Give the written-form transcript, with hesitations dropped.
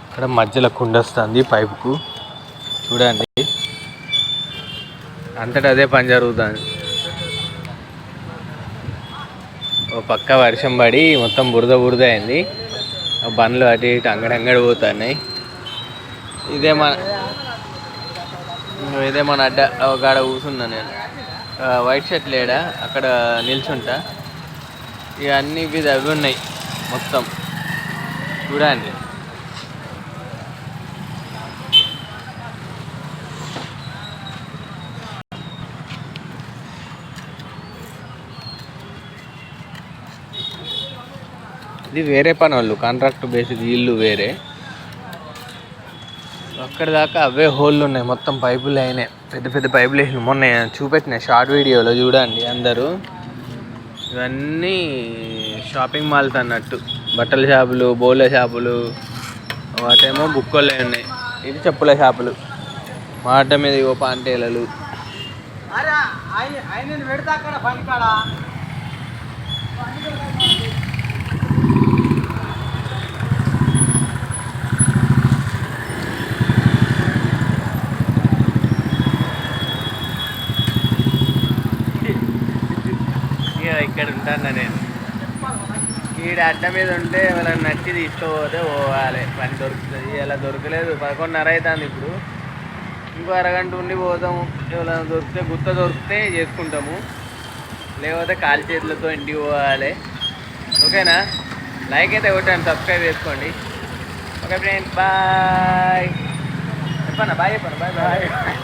ఇక్కడ మధ్యలో కుండ వస్తుంది పైపుకు చూడండి, అంతటా అదే పని జరుగుతుంది. ఓ పక్క వర్షం పడి మొత్తం బురద బురద అయింది. బండ్లు అటు ఇటు అంగడి పోతున్నాయి. ఇదే మన అడ్డ ఒక ఆడ కూర్చున్నా నేను. వైట్ షర్ట్ లేడా అక్కడ నిల్చుంటా. ఇక అన్నీ అవి ఉన్నాయి మొత్తం చూడండి. ఇది వేరే పని వాళ్ళు, కాంట్రాక్ట్ బేసిక్ ఇల్లు వేరే. అక్కడ దాకా అవే హోళ్ళు ఉన్నాయి, మొత్తం పైపులు అయినాయి, పెద్ద పెద్ద పైపులు వేసిన. మొన్న చూపెట్టిన షార్ట్ వీడియోలో చూడండి అందరూ. ఇవన్నీ షాపింగ్ మాల్స్ అన్నట్టు, బట్టల షాపులు, బోళ్ళ షాపులు, వాటేమో బుక్కలే ఉన్నాయి. ఇది చెప్పుల షాపులు, మాట మీద ఇవో పాంటేలలు. ఇక్కడ ఉంటాను నేను. ఈడ అడ్డ మీద ఉంటే ఎవరైనా నచ్చి తీసుకుపోతే పోవాలి, పని దొరుకుతుంది. ఇలా దొరకలేదు, 11:30 అవుతుంది ఇప్పుడు. ఇంకో అరగంట ఉండి పోతాము. ఎవరైనా దొరికితే చేసుకుంటాము, లేకపోతే కాలి చేతులతో ఇంటికి పోవాలి. ఓకేనా? లైక్ అయితే కొట్టండి, సబ్స్క్రైబ్ చేసుకోండి. Okay friends, bye. చెప్పన్నా బాయ్, చెప్పండి బాయ్ బాయ్.